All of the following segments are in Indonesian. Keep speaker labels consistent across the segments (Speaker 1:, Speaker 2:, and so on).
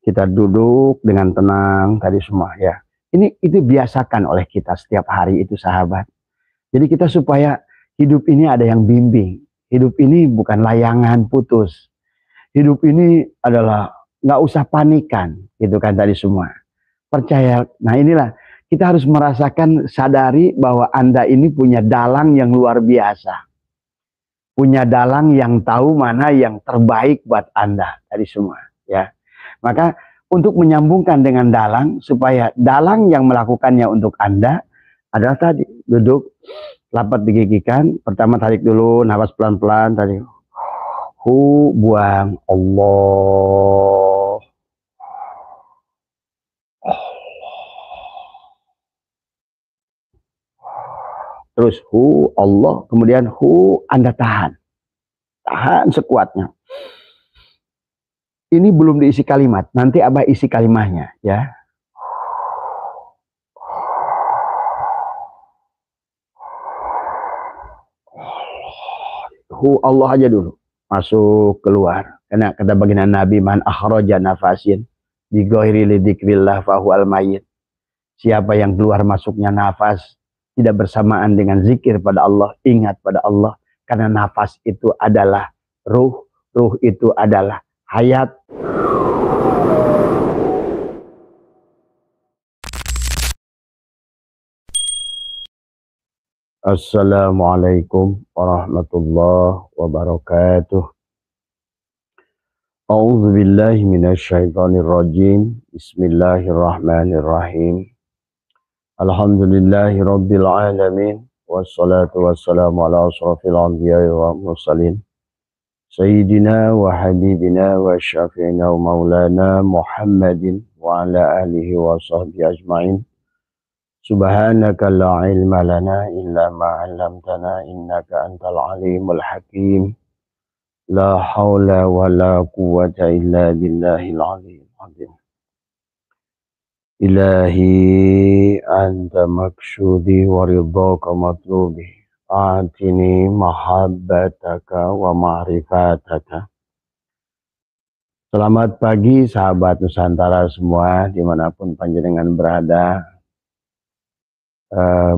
Speaker 1: Kita duduk dengan tenang tadi semua ya. Itu biasakan oleh kita setiap hari itu sahabat. Jadi kita supaya hidup ini ada yang bimbing. Hidup ini bukan layangan putus. Hidup ini adalah nggak usah panikan, gitu kan tadi semua. Percaya. Nah inilah kita harus merasakan, sadari bahwa Anda ini punya dalang yang luar biasa. Punya dalang yang tahu mana yang terbaik buat Anda tadi semua. Ya, maka untuk menyambungkan dengan dalang, supaya dalang yang melakukannya untuk Anda adalah tadi, duduk, lapat digigikan, pertama tarik dulu, nafas pelan-pelan, tadi, buang, Allah, terus Allah, kemudian Anda tahan sekuatnya. Ini belum diisi kalimat, nanti Abah isi kalimatnya ya. Allah aja dulu, masuk keluar. Karena kata baginda Nabi, man akhraja nafasin bi ghairi lidzikrillah fahuwal mayyit. Siapa yang keluar masuknya nafas tidak bersamaan dengan zikir pada Allah, ingat pada Allah, karena nafas itu adalah ruh, ruh itu adalah hayat. Assalamualaikum warahmatullahi wabarakatuh. A'udzu billahi minasyaitonir rajim. Bismillahirrahmanirrahim. Alhamdulillahi rabbil alamin. Wassalatu wassalamu ala asrafil anbiya'i wa mursalin. Sayyidina wa habibina wa syafi'ina wa maulana Muhammadin wa ala alihi wa sahbihi ajma'in. Subhanaka la ilma lana illa ma 'allamtana innaka antal alimul hakim. La haula wa la quwwata illa billahil aliyyil azim. Ilahi anta maksudi wa ridhaka matlubi. Atini mahabbataka wa ma'rifataka. Selamat pagi sahabat Nusantara semua dimanapun panjenengan berada.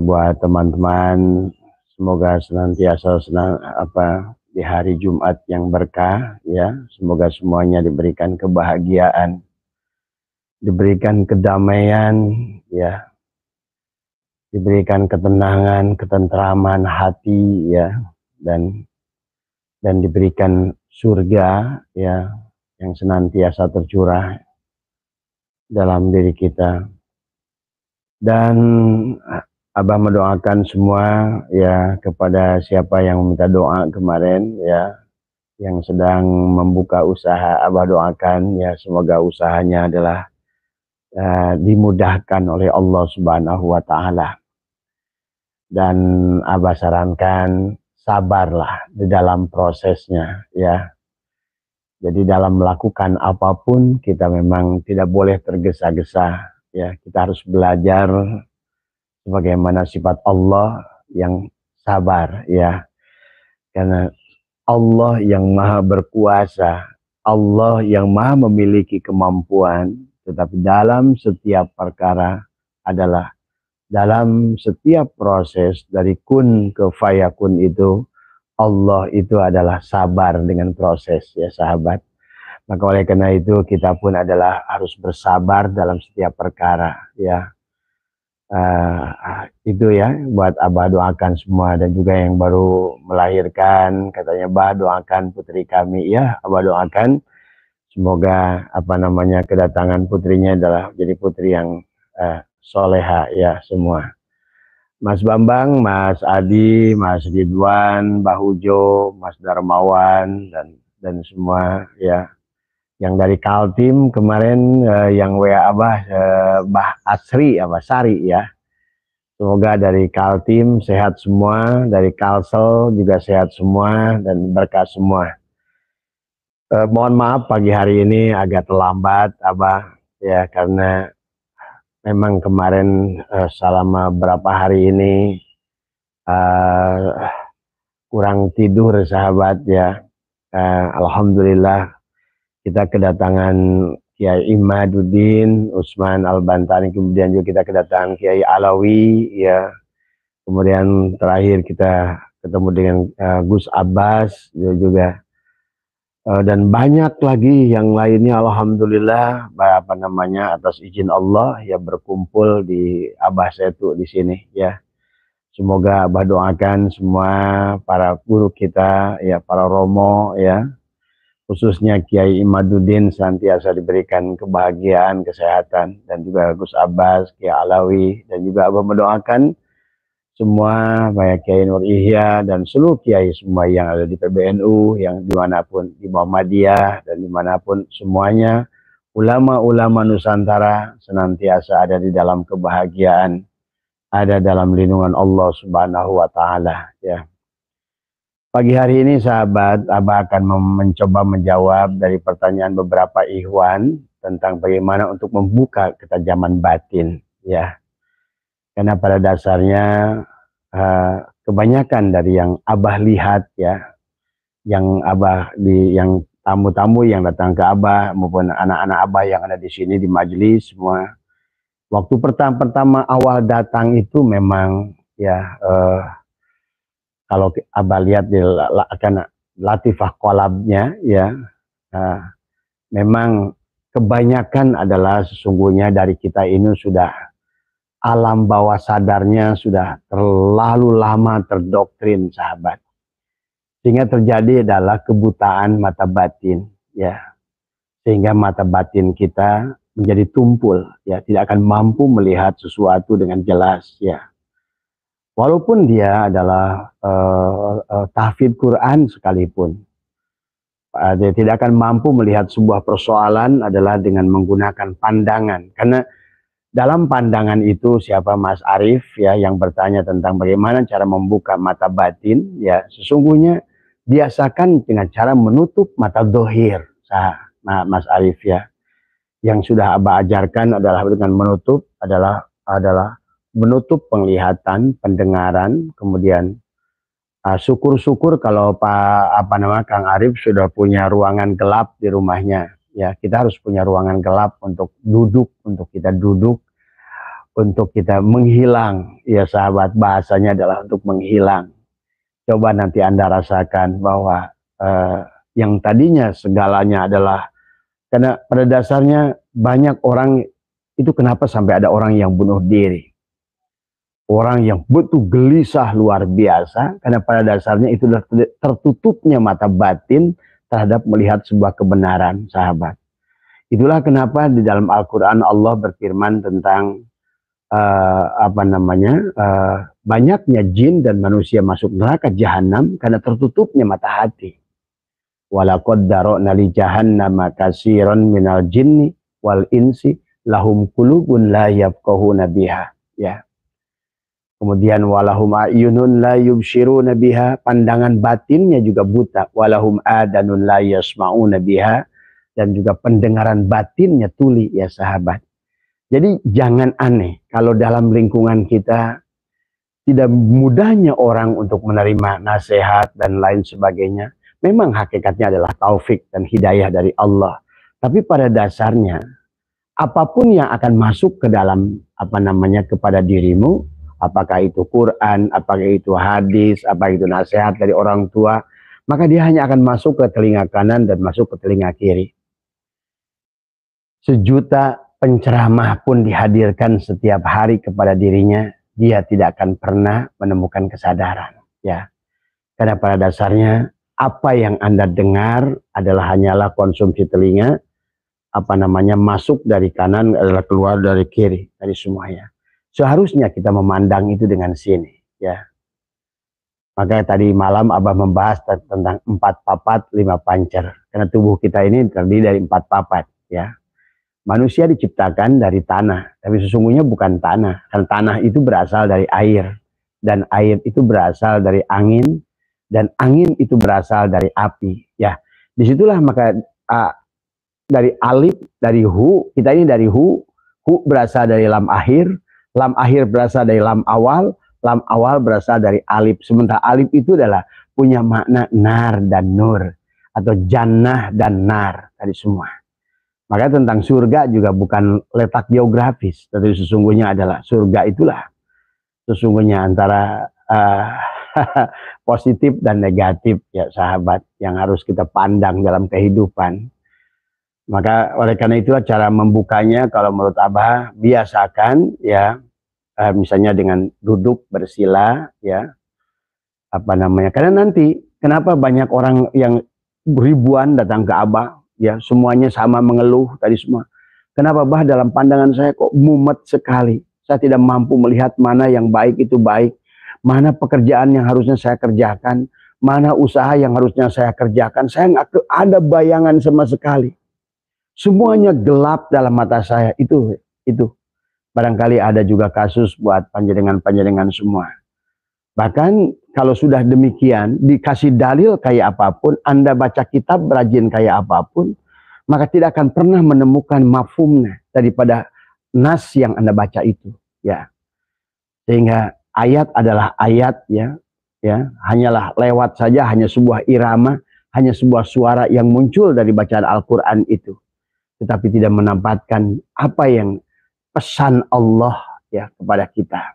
Speaker 1: Buat teman-teman, semoga senantiasa di hari Jumat yang berkah ya, semoga semuanya diberikan kebahagiaan, diberikan kedamaian ya, diberikan ketenangan, ketentraman hati ya, dan diberikan surga ya yang senantiasa tercurah dalam diri kita. Dan Abah mendoakan semua ya, kepada siapa yang meminta doa kemarin ya, yang sedang membuka usaha, Abah doakan ya, semoga usahanya adalah dimudahkan oleh Allah Subhanahu wa Ta'ala. Dan Abah sarankan sabarlah di dalam prosesnya ya. Jadi dalam melakukan apapun kita memang tidak boleh tergesa-gesa ya, kita harus belajar bagaimana sifat Allah yang sabar ya. Karena Allah yang maha berkuasa, Allah yang maha memiliki kemampuan, tetapi dalam setiap perkara adalah, dalam setiap proses dari kun ke fayakun itu, Allah itu adalah sabar dengan proses ya sahabat. Maka oleh karena itu kita pun adalah harus bersabar dalam setiap perkara ya. Itu ya buat Abah doakan semua, dan juga yang baru melahirkan katanya, Abah doakan putri kami ya, Abah doakan semoga kedatangan putrinya adalah jadi putri yang soleha ya semua. Mas Bambang, Mas Adi, Mas Ridwan, Mbah Ujo, Mas Darmawan, dan semua ya. Yang dari Kaltim kemarin yang WA Abah, Mbah Asri, Abah Sari ya. Semoga dari Kaltim sehat semua, dari Kalsel juga sehat semua, dan berkah semua. Mohon maaf pagi hari ini agak terlambat Abah ya, karena memang kemarin selama berapa hari ini kurang tidur sahabat ya. Alhamdulillah kita kedatangan Kiai Imaduddin Usman Al-Bantani, kemudian juga kita kedatangan Kiai Alawi, ya. Kemudian terakhir kita ketemu dengan Gus Abbas juga, dan banyak lagi yang lainnya. Alhamdulillah, apa namanya, atas izin Allah ya berkumpul di Abah Setu di sini ya. Semoga Abah doakan semua para guru kita ya, para romo ya, khususnya Kiai Imaduddin senantiasa diberikan kebahagiaan, kesehatan, dan juga Gus Abbas, Kiai Alawi, dan juga Abah mendoakan semua baik Kiai Nur Ihya dan seluruh kiai semua yang ada di PBNU, yang dimanapun, di Muhammadiyah dan dimanapun semuanya, ulama-ulama Nusantara senantiasa ada di dalam kebahagiaan, ada dalam lindungan Allah Subhanahu wa Ta'ala ya. Pagi hari ini sahabat, Abah akan mencoba menjawab dari pertanyaan beberapa ikhwan tentang bagaimana untuk membuka ketajaman batin ya. Karena pada dasarnya kebanyakan dari yang Abah lihat ya, yang tamu-tamu yang datang ke Abah maupun anak-anak Abah yang ada di sini di majelis semua, waktu pertama awal datang itu memang ya, kalau Abah lihat di akan latifah kolabnya ya, memang kebanyakan adalah sesungguhnya dari kita ini sudah alam bawah sadarnya sudah terlalu lama terdoktrin sahabat, sehingga terjadi adalah kebutaan mata batin ya, sehingga mata batin kita menjadi tumpul ya, tidak akan mampu melihat sesuatu dengan jelas ya. Walaupun dia adalah tahfidz Quran sekalipun, dia tidak akan mampu melihat sebuah persoalan adalah dengan menggunakan pandangan. Karena dalam pandangan itu siapa Mas Arif ya yang bertanya tentang bagaimana cara membuka mata batin ya, sesungguhnya biasakan dengan cara menutup mata dohir. Mas Arif ya, yang sudah Abah ajarkan adalah dengan menutup adalah menutup penglihatan, pendengaran, kemudian syukur-syukur kalau Kang Arif sudah punya ruangan gelap di rumahnya ya. Kita harus punya ruangan gelap untuk duduk, untuk kita menghilang ya sahabat, bahasanya adalah untuk menghilang. Coba nanti Anda rasakan bahwa yang tadinya segalanya adalah, karena pada dasarnya banyak orang itu, kenapa sampai ada orang yang bunuh diri, orang yang betul gelisah luar biasa, karena pada dasarnya itu adalah tertutupnya mata batin terhadap melihat sebuah kebenaran sahabat. Itulah kenapa di dalam Al-Quran Allah berfirman tentang banyaknya jin dan manusia masuk neraka jahanam karena tertutupnya mata hati. Walaqad dara'na li jahannama katsiran minal jinni wal insi lahum qulubun la yafqahuna biha ya. Kemudian walahum ayunun la yubshiruna biha, pandangan batinnya juga buta. Walahum adanun la yasma'una biha, dan juga pendengaran batinnya tuli ya sahabat. Jadi jangan aneh kalau dalam lingkungan kita tidak mudahnya orang untuk menerima nasihat dan lain sebagainya. Memang hakikatnya adalah taufik dan hidayah dari Allah. Tapi pada dasarnya apapun yang akan masuk ke dalam kepada dirimu, apakah itu Quran, apakah itu hadis, apakah itu nasihat dari orang tua, maka dia hanya akan masuk ke telinga kanan dan masuk ke telinga kiri. Sejuta penceramah pun dihadirkan setiap hari kepada dirinya, dia tidak akan pernah menemukan kesadaran ya. Karena pada dasarnya apa yang Anda dengar adalah hanyalah konsumsi telinga, masuk dari kanan adalah keluar dari kiri, dari semuanya. Seharusnya kita memandang itu dengan sini ya. Makanya tadi malam Abah membahas tentang 4 papat 5 pancer. Karena tubuh kita ini terdiri dari 4 papat ya. Manusia diciptakan dari tanah, tapi sesungguhnya bukan tanah. Karena tanah itu berasal dari air, dan air itu berasal dari angin, dan angin itu berasal dari api ya. Disitulah maka dari alif, dari hu, kita ini dari hu berasal dari lam akhir berasal dari lam awal berasal dari alif. Sementara alif itu adalah punya makna nar dan nur, atau jannah dan nar tadi semua. Maka tentang surga juga bukan letak geografis, tapi sesungguhnya adalah surga itulah sesungguhnya antara positif dan negatif ya sahabat yang harus kita pandang dalam kehidupan. Maka oleh karena itulah cara membukanya kalau menurut Abah biasakan ya misalnya dengan duduk bersila ya apa namanya, karena nanti kenapa banyak orang yang ribuan datang ke Abah ya semuanya sama mengeluh tadi semua. Kenapa Bah dalam pandangan saya kok mumet sekali, saya tidak mampu melihat mana yang baik itu baik, mana pekerjaan yang harusnya saya kerjakan, mana usaha yang harusnya saya kerjakan, saya nggak ada bayangan sama sekali. Semuanya gelap dalam mata saya. Itu barangkali ada juga kasus buat panjenengan-panjenengan semua. Bahkan kalau sudah demikian dikasih dalil kayak apapun, Anda baca kitab rajin kayak apapun, maka tidak akan pernah menemukan mafhumnya daripada nas yang Anda baca itu ya. Sehingga ayat adalah ayat ya, hanyalah lewat saja, hanya sebuah irama, hanya sebuah suara yang muncul dari bacaan Al-Qur'an itu. Tetapi tidak menampakkan apa yang pesan Allah ya kepada kita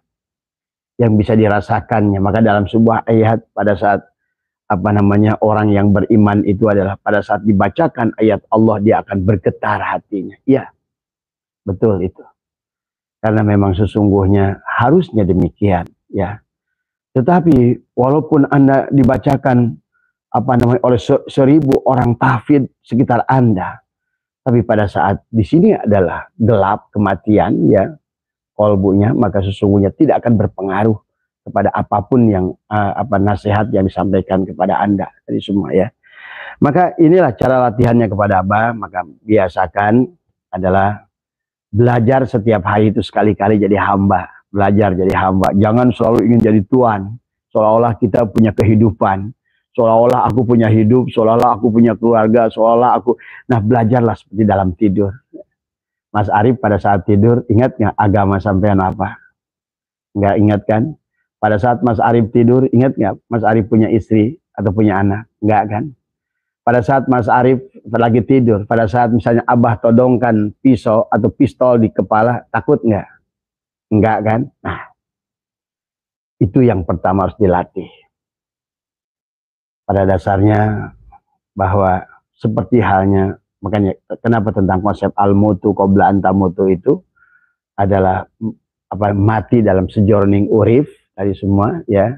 Speaker 1: yang bisa dirasakannya. Maka dalam sebuah ayat pada saat apa namanya orang yang beriman itu adalah pada saat dibacakan ayat Allah dia akan bergetar hatinya. Iya, betul itu. Karena memang sesungguhnya harusnya demikian ya. Tetapi walaupun Anda dibacakan apa namanya oleh 1000 orang tahfidz sekitar Anda, tapi pada saat di sini adalah gelap kematian ya kolbunya, maka sesungguhnya tidak akan berpengaruh kepada apapun yang nasihat yang disampaikan kepada Anda tadi semua ya. Maka inilah cara latihannya kepada Abah. Maka biasakan adalah belajar setiap hari itu sekali-kali jadi hamba, belajar jadi hamba. Jangan selalu ingin jadi tuan, seolah-olah kita punya kehidupan. Seolah-olah aku punya hidup, seolah-olah aku punya keluarga, seolah-olah aku... Nah, belajarlah seperti dalam tidur. Mas Arif pada saat tidur, ingat nggak agama sampean apa? Nggak ingat kan? Pada saat Mas Arif tidur, ingat nggak Mas Arif punya istri atau punya anak? Nggak kan? Pada saat Mas Arif lagi tidur, pada saat misalnya Abah todongkan pisau atau pistol di kepala, takut nggak? Nggak kan? Nah, itu yang pertama harus dilatih. Pada dasarnya bahwa seperti halnya, makanya kenapa tentang konsep al-mutu qabla an tamutu itu adalah mati dalam sejorning urif dari semua ya,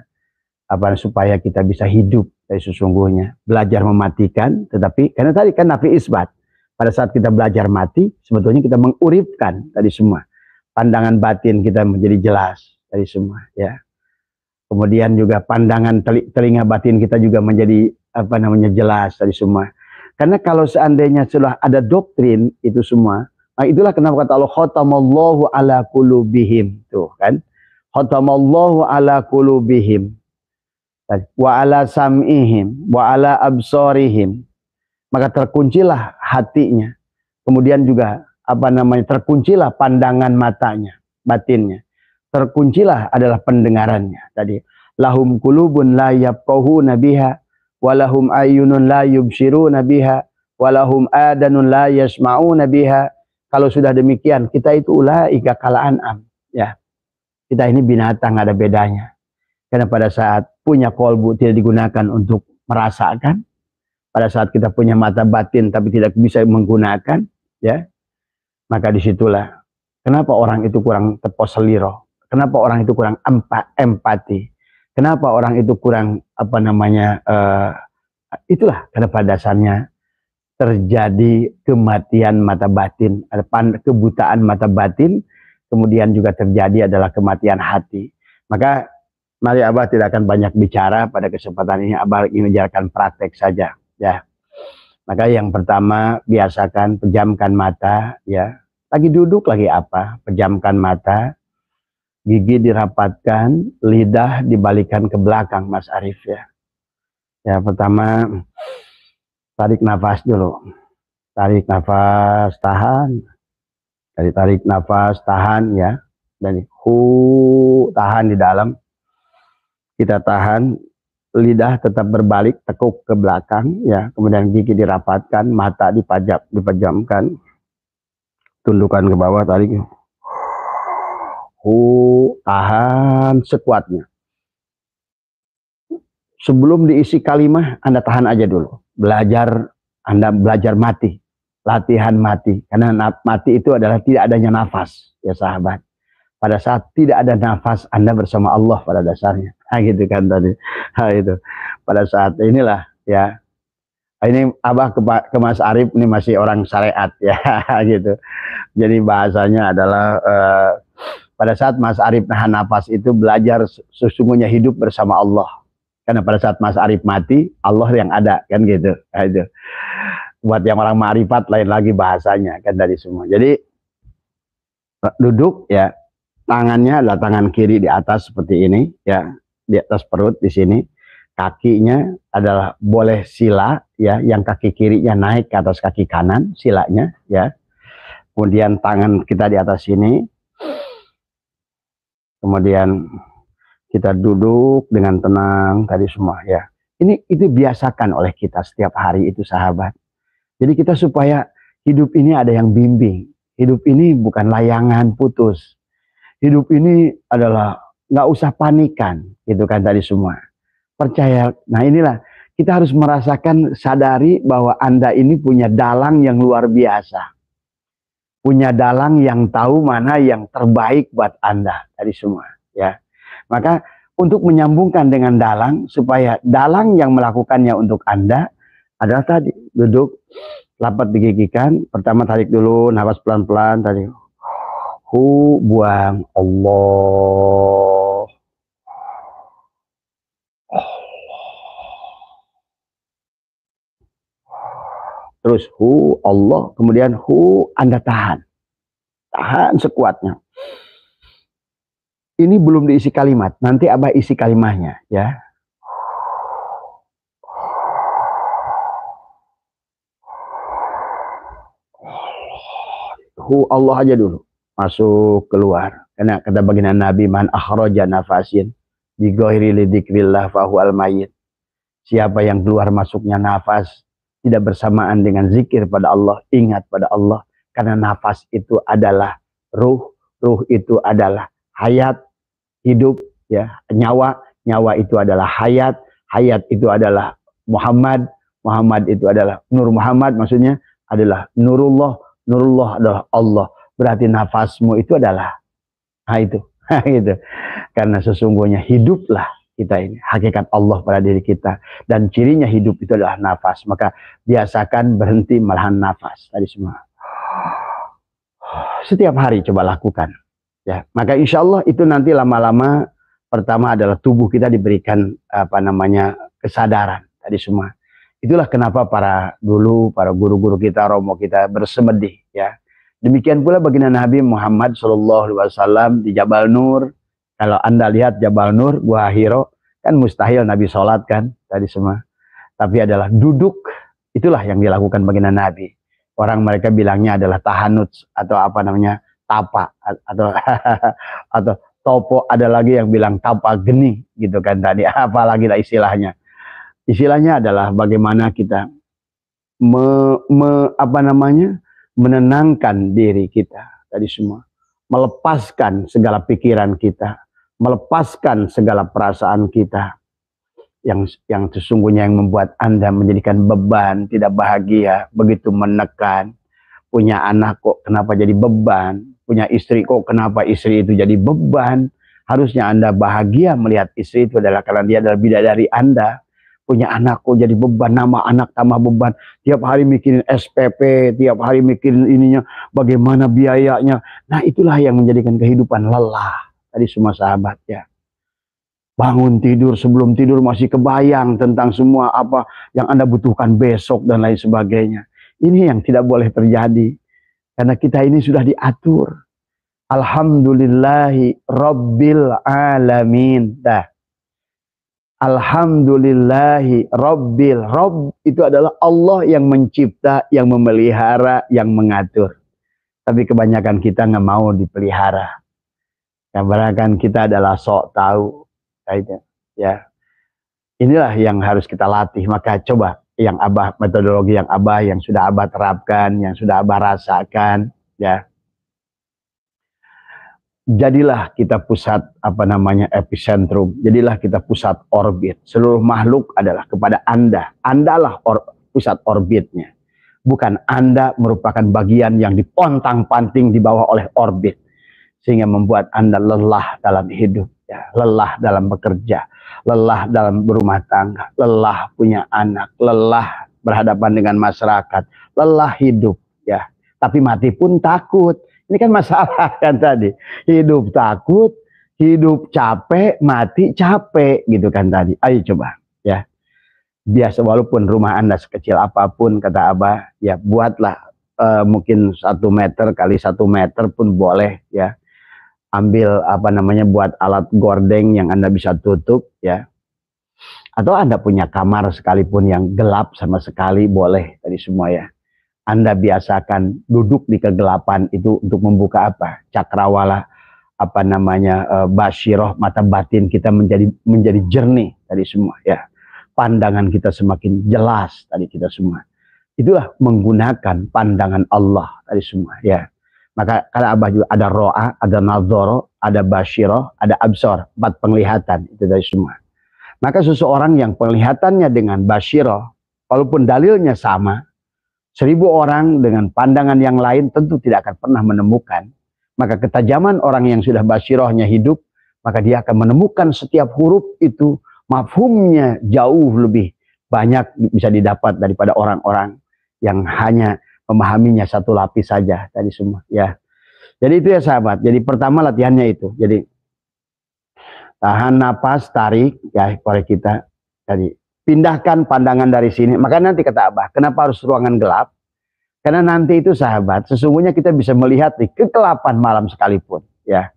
Speaker 1: supaya kita bisa hidup dari sesungguhnya, belajar mematikan. Tetapi karena tadi kan nafi isbat, pada saat kita belajar mati sebetulnya kita menguripkan tadi semua, pandangan batin kita menjadi jelas dari semua ya. Kemudian juga pandangan telinga batin kita juga menjadi jelas dari semua. Karena kalau seandainya sudah ada doktrin itu semua, nah itulah kenapa kata Allah khatamallahu ala qulubihim, tuh kan? Khatamallahu ala qulubihim wa ala sam'ihim wa ala absarihim. Maka terkuncilah hatinya. Kemudian juga terkuncilah pandangan matanya, batinnya. Terkuncilah adalah pendengarannya tadi. Lahum qulubun la yafqahuna biha wa lahum ayyunun la yubsiruna biha wa lahum adanun la yasma'una biha. Kalau sudah demikian, kita itu ulaika kal an'am ya. Kita ini binatang, ada bedanya. Karena pada saat punya kolbu tidak digunakan untuk merasakan, pada saat kita punya mata batin tapi tidak bisa menggunakan ya, maka disitulah kenapa orang itu kurang teposeliro. Kenapa orang itu kurang empati? Kenapa orang itu kurang itulah karena pada dasarnya terjadi kematian mata batin, ada kebutaan mata batin, kemudian juga terjadi adalah kematian hati. Maka mari Abah tidak akan banyak bicara pada kesempatan ini. Abah ingin mengajarkan praktek saja ya. Maka yang pertama biasakan pejamkan mata ya. Lagi duduk lagi pejamkan mata. Gigi dirapatkan, lidah dibalikan ke belakang, Mas Arif ya. Ya, pertama tarik nafas dulu. Tarik nafas, tahan. Tarik nafas, tahan ya. Dan tahan di dalam. Kita tahan, lidah tetap berbalik, tekuk ke belakang ya. Kemudian gigi dirapatkan, mata dipejamkan.
Speaker 2: Tundukkan ke bawah, tarik. Tahan sekuatnya. Sebelum diisi kalimah, Anda tahan aja dulu. Anda belajar mati. Latihan mati. Karena mati itu adalah tidak adanya nafas, ya sahabat. Pada saat tidak ada nafas, Anda bersama Allah pada dasarnya. Nah, gitu kan tadi. Nah, itu. Pada saat inilah, ya. Ini Abah ke Mas Arif, ini masih orang syariat, ya, gitu. Jadi bahasanya adalah pada saat Mas Arif nahan nafas itu belajar sesungguhnya hidup bersama Allah. Karena pada saat Mas Arif mati, Allah yang ada, kan gitu. Nah, itu. Buat yang orang ma'rifat lain lagi bahasanya, kan dari semua. Jadi duduk, ya, tangannya adalah tangan kiri di atas seperti ini, ya, di atas perut di sini. Kakinya adalah boleh sila, ya, yang kaki kirinya naik ke atas kaki kanan, silanya, ya. Kemudian tangan kita di atas sini. Kemudian kita duduk dengan tenang tadi semua, ya. Itu biasakan oleh kita setiap hari itu, sahabat. Jadi kita supaya hidup ini ada yang bimbing. Hidup ini bukan layangan putus. Hidup ini adalah nggak usah panikan, gitu kan tadi semua. Percaya. Nah, inilah kita harus merasakan, sadari bahwa Anda ini punya dalang yang luar biasa. Punya dalang yang tahu mana yang terbaik buat Anda tadi semua, ya. Maka untuk menyambungkan dengan dalang, supaya dalang yang melakukannya untuk Anda adalah tadi duduk, lapat digigikan. Pertama tarik dulu nafas pelan-pelan tadi. Buang. Allah. Terus Allah, kemudian Anda tahan. Tahan sekuatnya. Ini belum diisi kalimat, nanti Abah isi kalimatnya, ya. Allah aja dulu, masuk keluar. Karena kata baginda Nabi, man akhraja nafasin bi ghairi lidzikrillah fahuwal mayyit. Siapa yang keluar masuknya nafas tidak bersamaan dengan zikir pada Allah, ingat pada Allah, karena nafas itu adalah ruh, ruh itu adalah hayat, hidup, ya, nyawa, nyawa itu adalah hayat, hayat itu adalah Muhammad, Muhammad itu adalah Nur Muhammad, maksudnya adalah Nurullah, Nurullah adalah Allah. Berarti nafasmu itu adalah, nah itu, gitu. Karena sesungguhnya hiduplah kita ini, hakikat Allah pada diri kita, dan cirinya hidup itu adalah nafas. Maka biasakan berhenti menahan nafas tadi semua. Setiap hari coba lakukan, ya. Maka insya Allah itu nanti lama-lama, pertama adalah tubuh kita diberikan kesadaran tadi semua. Itulah kenapa para guru-guru kita, romo kita bersemedih, ya. Demikian pula baginda Nabi Muhammad SAW di Jabal Nur. Kalau Anda lihat Jabal Nur, Gua Hiro, kan mustahil Nabi sholat kan tadi semua. Tapi adalah duduk, itulah yang dilakukan baginda Nabi. Orang mereka bilangnya adalah tahanut atau tapa atau topo, ada lagi yang bilang tapa geni, gitu kan tadi. Apalagi lah istilahnya. Istilahnya adalah bagaimana kita menenangkan diri kita tadi semua, melepaskan segala pikiran kita, melepaskan segala perasaan kita yang sesungguhnya yang membuat Anda menjadikan beban, tidak bahagia, begitu menekan. Punya anak kok kenapa jadi beban, punya istri kok kenapa istri itu jadi beban. Harusnya Anda bahagia melihat istri itu adalah karena dia adalah bidadari Anda. Punya anak kok jadi beban, nama anak tambah beban. Tiap hari mikirin SPP, tiap hari mikirin ininya, bagaimana biayanya. Nah, itulah yang menjadikan kehidupan lelah. Tadi semua sahabat, ya. Bangun tidur, sebelum tidur masih kebayang tentang semua apa yang Anda butuhkan besok dan lain sebagainya. Ini yang tidak boleh terjadi. Karena kita ini sudah diatur. Alhamdulillahi Rabbil Alamin. Dah. Alhamdulillahi Rabbil. Rabb itu adalah Allah yang mencipta, yang memelihara, yang mengatur. Tapi kebanyakan kita nggak mau dipelihara. Kebanyakan kita adalah sok tahu. Ya. Inilah yang harus kita latih. Maka coba metodologi yang Abah yang sudah Abah terapkan, yang sudah Abah rasakan, ya. jadilah kita pusat epicentrum, jadilah kita pusat orbit. Seluruh makhluk adalah kepada Anda. Andalah pusat orbitnya. Bukan Anda merupakan bagian yang dipontang-panting di bawah oleh orbit. Sehingga membuat Anda lelah dalam hidup, ya, lelah dalam bekerja, lelah dalam berumah tangga, lelah punya anak, lelah berhadapan dengan masyarakat, lelah hidup, ya. Tapi mati pun takut. Ini kan masalah kan tadi. Hidup takut, hidup capek, mati capek gitu kan tadi. Ayo coba, ya. Biasa walaupun rumah Anda sekecil apapun, kata Abah, ya buatlah mungkin 1 meter kali 1 meter pun boleh, ya. Ambil buat alat gordeng yang Anda bisa tutup, ya. Atau Anda punya kamar sekalipun yang gelap sama sekali boleh tadi semua, ya. Anda biasakan duduk di kegelapan itu untuk membuka cakrawala basyiroh, mata batin kita menjadi jernih tadi semua, ya. Pandangan kita semakin jelas tadi kita semua. Itulah menggunakan pandangan Allah tadi semua, ya. Maka kata Abah juga ada ro'a, ada nazoro, ada basyiroh, ada absor, 4 penglihatan itu tadi semua. Maka seseorang yang penglihatannya dengan basyiroh, walaupun dalilnya sama, 1000 orang dengan pandangan yang lain tentu tidak akan pernah menemukan. Maka ketajaman orang yang sudah basyirohnya hidup, maka dia akan menemukan setiap huruf itu mafhumnya jauh lebih banyak bisa didapat daripada orang-orang yang hanya memahaminya 1 lapis saja tadi semua, ya. Jadi itu ya sahabat. Jadi pertama latihannya itu. Jadi tahan napas, tarik, ya, oleh kita. Jadi pindahkan pandangan dari sini. Maka nanti kata Abah, kenapa harus ruangan gelap? Karena nanti itu sahabat, sesungguhnya kita bisa melihat di kegelapan malam sekalipun, ya.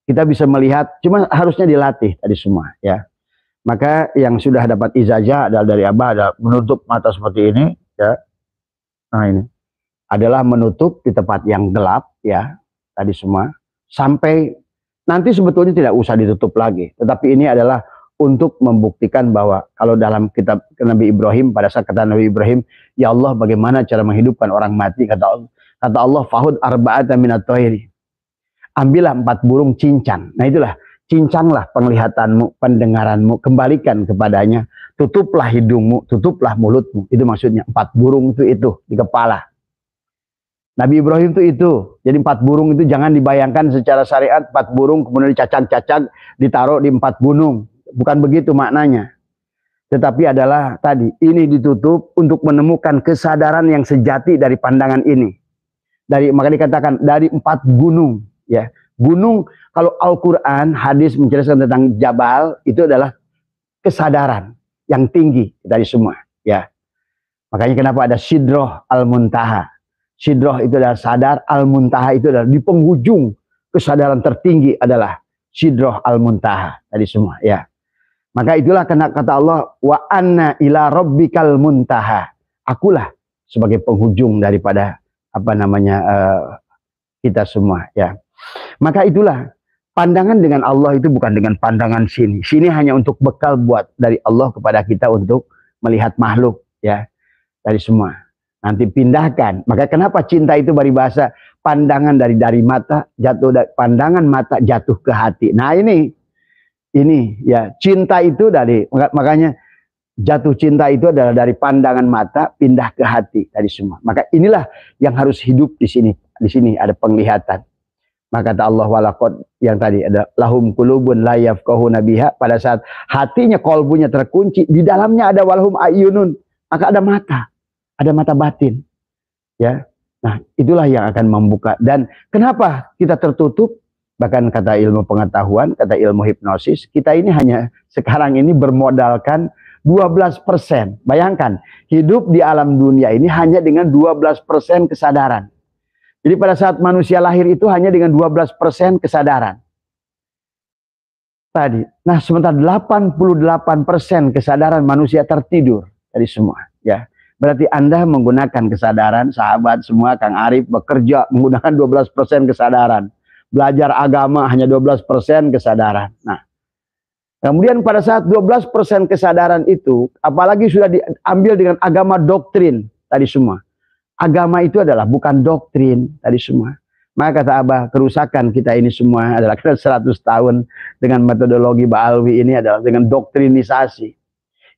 Speaker 2: Kita bisa melihat, cuma harusnya dilatih tadi semua, ya. Maka yang sudah dapat ijazah adalah dari Abah, ada menutup mata seperti ini, ya. Nah ini adalah menutup di tempat yang gelap, ya, tadi semua. Sampai nanti sebetulnya tidak usah ditutup lagi. Tetapi ini adalah untuk membuktikan bahwa kalau dalam kitab Nabi Ibrahim, pada saat kata Nabi Ibrahim, ya Allah bagaimana cara menghidupkan orang mati, kata Allah, fahud arba'ata minat tohiri. Ambillah 4 burung cincang. Nah itulah, cincanglah penglihatanmu, pendengaranmu, kembalikan kepadanya, tutuplah hidungmu, tutuplah mulutmu. Itu maksudnya 4 burung itu di kepala. Nabi Ibrahim itu. Jadi 4 burung itu jangan dibayangkan secara syariat 4 burung kemudian dicacang-cacang ditaruh di 4 gunung. Bukan begitu maknanya. Tetapi adalah tadi ini ditutup untuk menemukan kesadaran yang sejati dari pandangan ini. Maka dikatakan dari 4 gunung, ya. Gunung, kalau Al-Quran, hadis menjelaskan tentang jabal, itu adalah kesadaran yang tinggi dari semua, ya. Makanya kenapa ada Sidroh Al-Muntaha. Sidroh itu adalah sadar, Al-Muntaha itu adalah di penghujung kesadaran tertinggi adalah Sidroh Al-Muntaha tadi semua, ya. Maka itulah kata Allah, wa anna ila rabbikal muntaha. Akulah sebagai penghujung daripada kita semua, ya. Maka itulah pandangan dengan Allah itu bukan dengan pandangan sini. Sini hanya untuk bekal buat dari Allah kepada kita untuk melihat makhluk, ya, dari semua. Nanti pindahkan. Maka kenapa cinta itu bahasa pandangan dari mata pandangan mata jatuh ke hati. Nah ini ya, cinta itu makanya jatuh cinta itu adalah dari pandangan mata pindah ke hati dari semua. Maka inilah yang harus hidup di sini. Di sini ada penglihatan. Maka kata Allah walaqad yang tadi ada lahum qulubun la yafqahuna biha, pada saat hatinya, kolbunya terkunci, di dalamnya ada walhum ayunun, maka ada mata batin, ya. Nah itulah yang akan membuka. Dan kenapa kita tertutup? Bahkan kata ilmu pengetahuan, kata ilmu hipnosis, kita ini hanya sekarang ini bermodalkan 12%. Bayangkan hidup di alam dunia ini hanya dengan 12% kesadaran. Jadi pada saat manusia lahir itu hanya dengan 12% kesadaran. Tadi. Nah sementara 88% kesadaran manusia tertidur dari semua, ya. Berarti Anda menggunakan kesadaran, sahabat semua, Kang Arif bekerja menggunakan 12% kesadaran. Belajar agama hanya 12% kesadaran. Nah, kemudian pada saat 12% kesadaran itu, apalagi sudah diambil dengan agama doktrin tadi semua. Agama itu adalah bukan doktrin tadi semua. Maka kata Abah, kerusakan kita ini semua adalah karena 100 tahun dengan metodologi Ba'alwi ini adalah dengan doktrinisasi.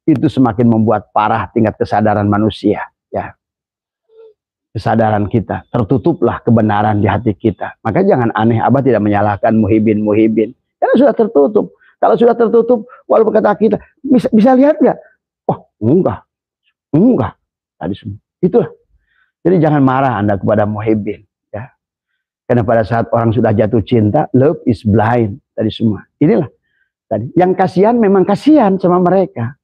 Speaker 2: Itu semakin membuat parah tingkat kesadaran manusia, ya. Kesadaran kita, tertutuplah kebenaran di hati kita. Maka jangan aneh, Abah tidak menyalahkan muhibin, karena sudah tertutup. Kalau sudah tertutup, walaupun kata kita, bisa lihat nggak? Oh, enggak. Tadi semua. Itulah. Jadi jangan marah Anda kepada muhibin, ya. Karena pada saat orang sudah jatuh cinta, love is blind. Tadi semua. Inilah. Tadi. Yang kasihan memang kasihan sama mereka.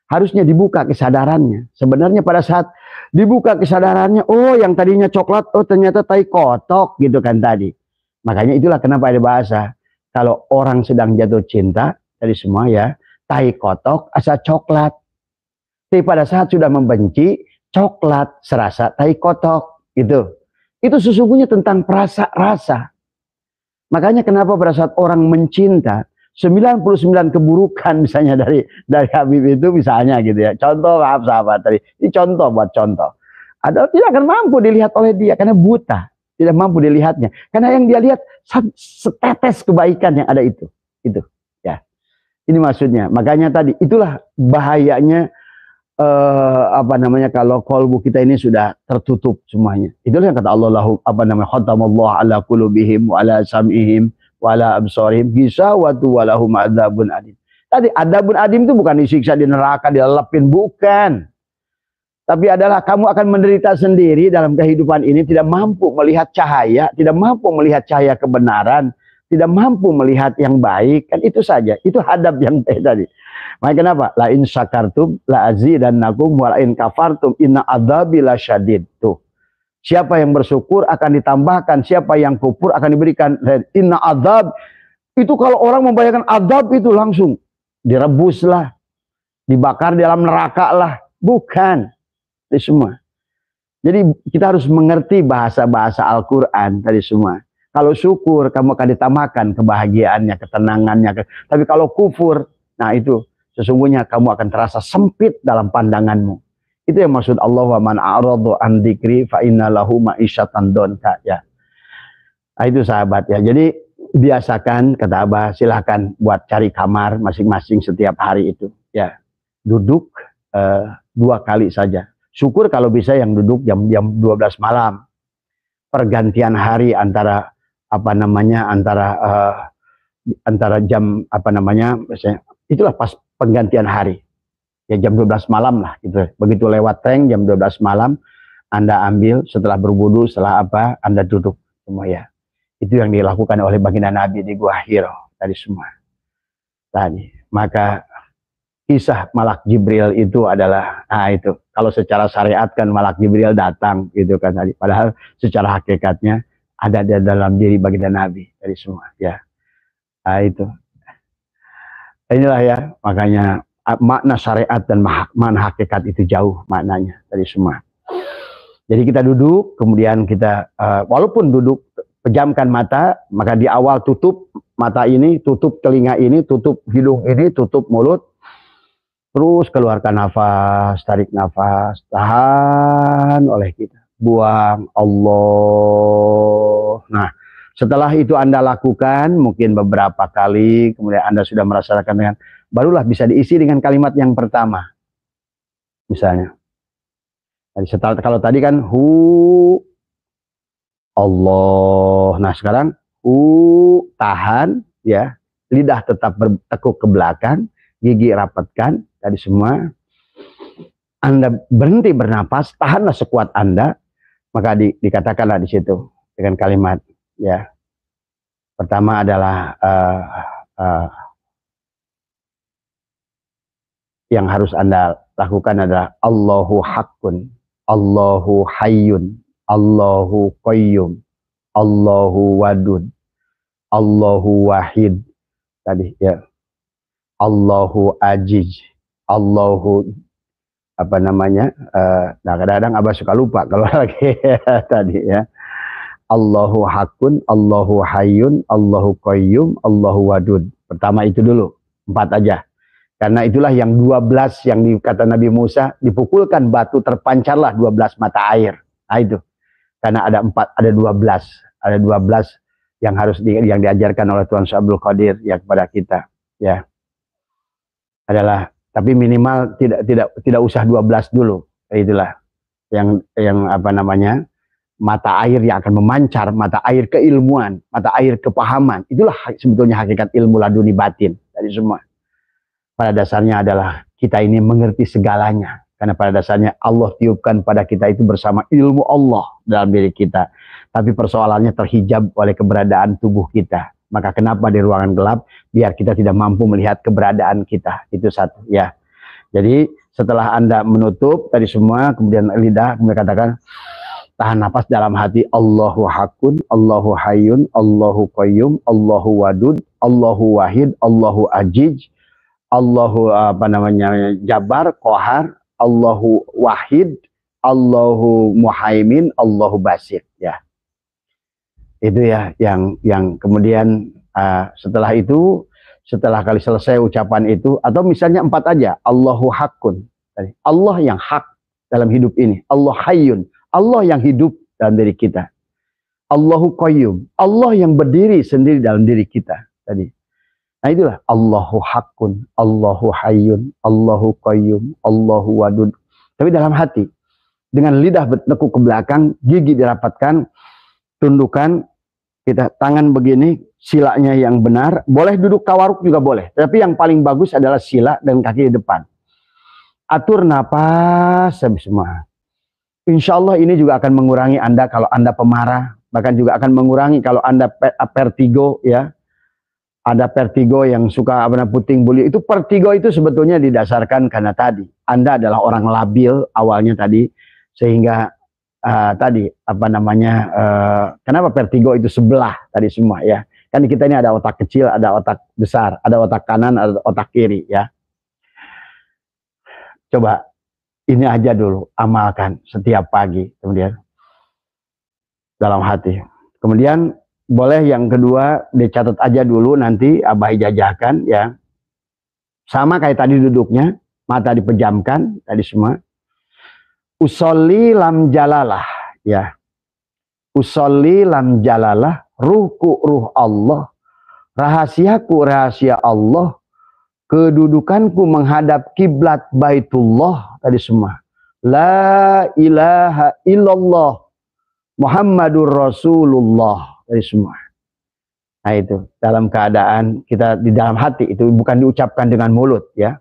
Speaker 2: Harusnya dibuka kesadarannya. Sebenarnya pada saat dibuka kesadarannya, oh yang tadinya coklat, oh ternyata tai kotok gitu kan tadi. Makanya itulah kenapa ada bahasa, kalau orang sedang jatuh cinta, tadi semua ya, tai kotok asa coklat. Tapi pada saat sudah membenci, coklat serasa tai kotok gitu. Itu sesungguhnya tentang rasa. Makanya kenapa pada saat orang mencinta, 99 keburukan misalnya dari Habib itu misalnya gitu ya. Contoh, maaf sahabat tadi. Ini contoh buat contoh. Adalah tidak akan mampu dilihat oleh dia karena buta. Tidak mampu dilihatnya. Karena yang dia lihat setetes kebaikan yang ada itu. Itu ya. Ini maksudnya. Makanya tadi itulah bahayanya kalau kolbu kita ini sudah tertutup semuanya. Itulah yang kata Allah khatamallahu ala qulubihim wa ala sam'ihim wala absorihim gisawatu walahum adzabun adim. Tadi adzabun adim itu bukan disiksa di neraka, dilelepin, bukan. Tapi adalah kamu akan menderita sendiri dalam kehidupan ini, tidak mampu melihat cahaya, tidak mampu melihat cahaya kebenaran, tidak mampu melihat yang baik, kan itu saja. Itu hadap yang tadi. Makanya kenapa? La in syakartum la azidannakum wa la in kafartum inna adzabi lasyadid. Tuh. Siapa yang bersyukur akan ditambahkan, siapa yang kufur akan diberikan. Inna adzab, itu kalau orang membayangkan adzab itu langsung direbus lah, dibakar di dalam neraka lah. Bukan. Itu semua. Jadi kita harus mengerti bahasa-bahasa Al-Quran tadi semua. Kalau syukur, kamu akan ditambahkan kebahagiaannya, ketenangannya. Tapi kalau kufur, nah itu sesungguhnya kamu akan terasa sempit dalam pandanganmu. Itu yang maksud Allah, wa man a'radu an dzikri fa inna lahu ma'isyatan donka, ya. Nah, itu sahabat ya. Jadi biasakan, kata Abah, silahkan buat cari kamar masing-masing setiap hari itu, ya. Duduk 2 kali saja. Syukur kalau bisa yang duduk jam 12 malam. Pergantian hari antara antara jam misalnya, itulah pas penggantian hari. Ya jam 12 malam lah gitu. Begitu lewat tank jam 12 malam Anda ambil, setelah berwudu, setelah Anda duduk semua ya. Itu yang dilakukan oleh baginda Nabi di Gua Hiro tadi semua. Tadi. Maka kisah Malak Jibril itu adalah itu. Kalau secara syariat kan Malak Jibril datang gitu kan tadi. Padahal secara hakikatnya ada di dalam diri baginda Nabi tadi semua ya. Nah, itu. Inilah ya, makanya makna syariat dan makna hakikat itu jauh maknanya tadi semua. Jadi kita duduk, kemudian kita walaupun duduk, pejamkan mata, maka di awal tutup mata ini, tutup telinga ini, tutup hidung ini, tutup mulut, terus keluarkan nafas, tarik nafas, tahan oleh kita, buang, Allah. Nah, setelah itu Anda lakukan mungkin beberapa kali, kemudian Anda sudah merasakan dengan, barulah bisa diisi dengan kalimat yang pertama. Misalnya, kalau tadi kan hu Allah. Nah sekarang tahan ya, lidah tetap bertekuk ke belakang, gigi rapatkan tadi semua. Anda berhenti bernapas, tahanlah sekuat Anda, maka dikatakanlah di situ dengan kalimat ya. Pertama adalah yang harus Anda lakukan adalah Allahu haqqun, Allahu hayyun, Allahu qayyum, Allahu wadud, Allahu wahid tadi ya. Allahu ajiz, Allahu nah kadang-kadang Abah suka lupa kalau lagi tadi ya. Allahu haqqun, Allahu hayyun, Allahu qayyum, Allahu wadud. Pertama itu dulu, 4 aja. Karena itulah yang 12 yang dikata Nabi Musa, dipukulkan batu terpancarlah 12 mata air. Nah itu. Karena ada 12. Ada 12 yang harus yang diajarkan oleh Tuan Abdul Qadir ya kepada kita ya. Adalah tapi minimal tidak usah 12 dulu. Itulah yang apa namanya? Mata air yang akan memancar, mata air keilmuan, mata air kepahaman. Itulah sebetulnya hakikat ilmu laduni batin dari semua. Pada dasarnya adalah kita ini mengerti segalanya. Karena pada dasarnya Allah tiupkan pada kita itu bersama ilmu Allah dalam diri kita. Tapi persoalannya terhijab oleh keberadaan tubuh kita. Maka kenapa di ruangan gelap? Biar kita tidak mampu melihat keberadaan kita. Itu satu ya. Jadi setelah Anda menutup tadi semua, kemudian lidah, kemudian katakan, tahan nafas dalam hati, Allahu Hakun, Allahu Hayyun, Allahu Qayyum, Allahu Wadud, Allahu Wahid, Allahu Ajij, Allahu apa namanya Jabar, Qahar, Allahu Wahid, Allahu Muhaimin, Allahu Basir ya. Itu ya yang kemudian setelah itu, setelah kali selesai ucapan itu, atau misalnya 4 aja, Allahu Hakun, Allah yang hak dalam hidup ini, Allah Hayyun, Allah yang hidup dalam diri kita, Allahu Qayyum, Allah yang berdiri sendiri dalam diri kita tadi. Nah itulah Allahu Hakun, Allahu Hayyun, Allahu Qayyum, Allahu Wadud. Tapi dalam hati, dengan lidah bertekuk ke belakang, gigi dirapatkan, tundukan, kita tangan begini, silanya yang benar, boleh duduk tawaruk juga boleh. Tapi yang paling bagus adalah sila dan kaki di depan. Atur napas semua. Insya Allah ini juga akan mengurangi Anda kalau Anda pemarah, bahkan juga akan mengurangi kalau Anda vertigo ya. Ada vertigo yang suka puting beliung. Itu vertigo itu sebetulnya didasarkan karena tadi Anda adalah orang labil awalnya tadi, sehingga tadi apa namanya kenapa vertigo itu sebelah tadi semua ya. Kan kita ini ada otak kecil, ada otak besar, ada otak kanan, ada otak kiri ya. Coba ini aja dulu, amalkan setiap pagi, kemudian dalam hati. Kemudian boleh yang kedua dicatat aja dulu, nanti Abah jajahkan ya. Sama kayak tadi duduknya, mata dipejamkan tadi semua. Usolli lam jalalah ya. Usolli lam jalalah, ruhku ruh Allah, rahasiaku rahasia Allah, kedudukanku menghadap kiblat Baitullah tadi semua. La ilaha illallah Muhammadur Rasulullah dari semua. Nah itu dalam keadaan kita di dalam hati, itu bukan diucapkan dengan mulut ya.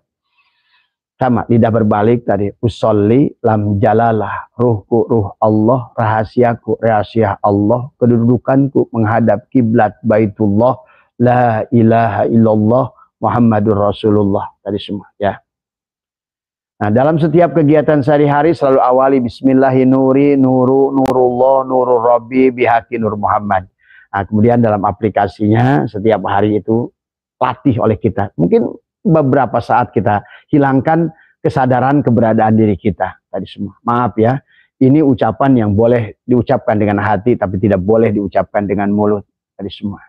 Speaker 2: Sama lidah berbalik tadi, usolli lam jalalah, ruhku ruh Allah, rahasiaku rahasia Allah, kedudukanku menghadap kiblat Baitullah, la ilaha illallah Muhammadur Rasulullah tadi semua ya. Nah, dalam setiap kegiatan sehari-hari selalu awali bismillahi nuri nuru nurullah nurur rabbi bihaqi nur Muhammad. Nah, kemudian dalam aplikasinya setiap hari itu latih oleh kita. Mungkin beberapa saat kita hilangkan kesadaran keberadaan diri kita tadi semua. Maaf ya, ini ucapan yang boleh diucapkan dengan hati tapi tidak boleh diucapkan dengan mulut tadi semua.